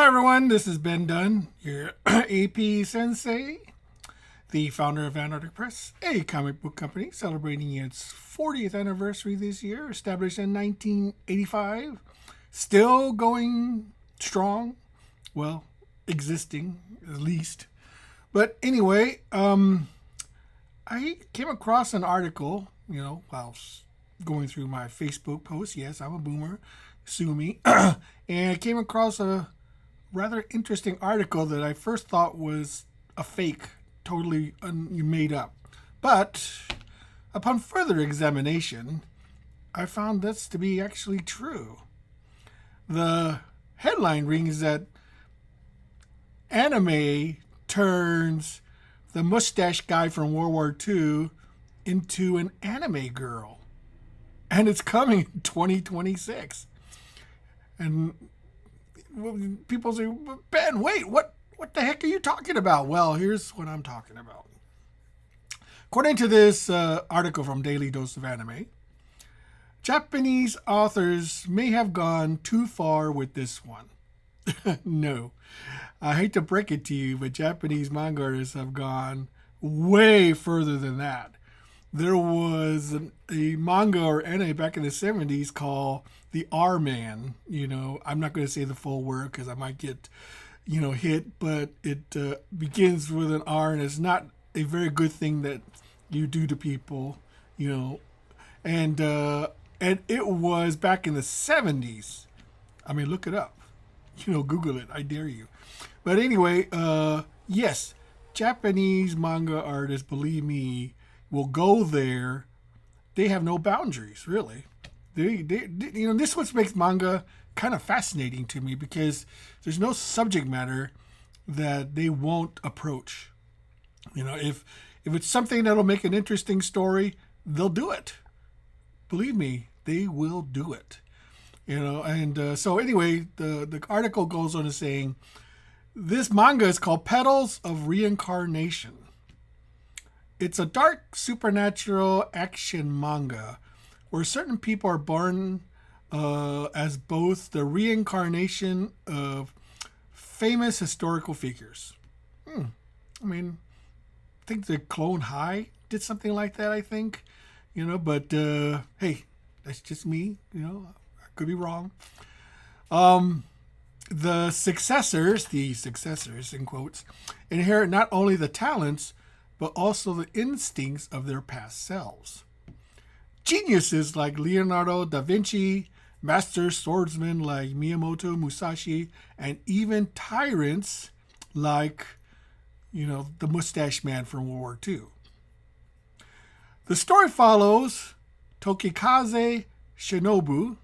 Hi everyone, this is Ben Dunn, your AP Sensei, the founder of Antarctic Press, a comic book company celebrating its 40th anniversary this year, established in 1985, still going strong, well, existing at least. But anyway, I came across an article, while going through my Facebook post. Yes, I'm a boomer, sue me. And I came across a rather interesting article that I first thought was a fake, totally made up. But upon further examination, I found this to be actually true. The headline reads that anime turns the mustache guy from World War II into an anime girl. And it's coming in 2026. And people say, Ben, wait, what the heck are you talking about? Well, here's what I'm talking about. According to this article from Daily Dose of Anime, Japanese authors may have gone too far with this one. No, I hate to break it to you, but Japanese manga artists have gone way further than that. There was a manga or anime back in the 70s called The R-Man. I'm not going to say the full word because I might get, hit, but it begins with an R, and it's not a very good thing that you do to people, and it was back in the 70s. I mean, look it up. Google it. I dare you. But anyway, yes, Japanese manga artists, believe me, will go there. They have no boundaries, really. They this is what makes manga kind of fascinating to me, because there's no subject matter that they won't approach. If it's something that'll make an interesting story, they'll do it. Believe me, they will do it. And so anyway, the article goes on to saying, this manga is called Petals of Reincarnation. It's a dark supernatural action manga where certain people are born as both the reincarnation of famous historical figures. I think the Clone High did something like that, I think. But hey, that's just me. I could be wrong. The successors in quotes, inherit not only the talents, but also the instincts of their past selves. Geniuses like Leonardo da Vinci, master swordsmen like Miyamoto Musashi, and even tyrants like, the mustache man from World War II. The story follows Tokikaze Shinobu,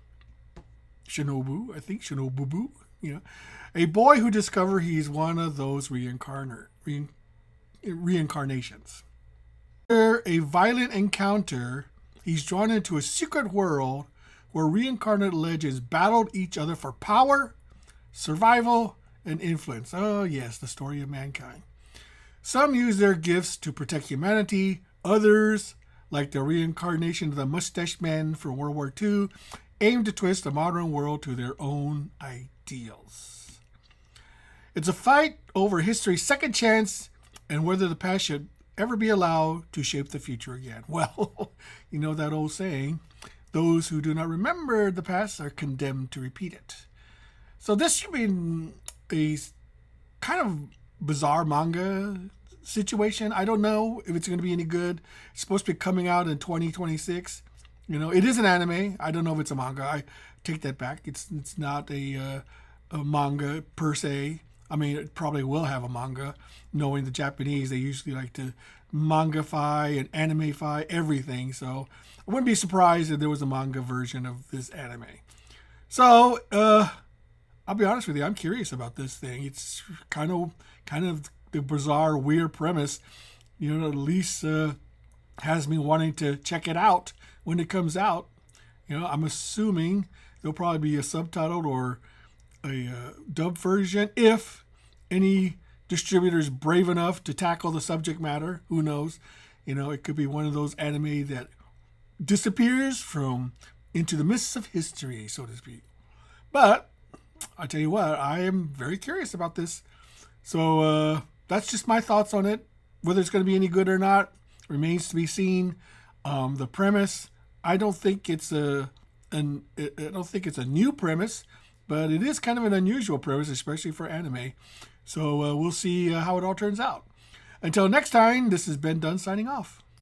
a boy who discovers he's one of those reincarnations. After a violent encounter, he's drawn into a secret world where reincarnated legends battled each other for power, survival, and influence. Oh yes, the story of mankind. Some use their gifts to protect humanity. Others, like the reincarnation of the mustache man from World War II, aim to twist the modern world to their own ideals. It's a fight over history's second chance and whether the past should ever be allowed to shape the future again. Well, that old saying, those who do not remember the past are condemned to repeat it. So this should be a kind of bizarre manga situation. I don't know if it's going to be any good. It's supposed to be coming out in 2026. It is an anime. I don't know if it's a manga. I take that back. It's not a manga per se. I mean, it probably will have a manga. Knowing the Japanese, they usually like to mangafy and animefy everything. So I wouldn't be surprised if there was a manga version of this anime. So I'll be honest with you. I'm curious about this thing. It's kind of the bizarre, weird premise. At least has me wanting to check it out when it comes out. I'm assuming there'll probably be a subtitled or a dub version if any distributor's brave enough to tackle the subject matter. Who knows? It could be one of those anime that disappears from into the mists of history, so to speak. But I tell you what, I am very curious about this. So that's just my thoughts on it. Whether it's going to be any good or not remains to be seen. The premise, I don't think it's I don't think it's a new premise, but it is kind of an unusual premise, especially for anime. So we'll see how it all turns out. Until next time, this is Ben Dunn signing off.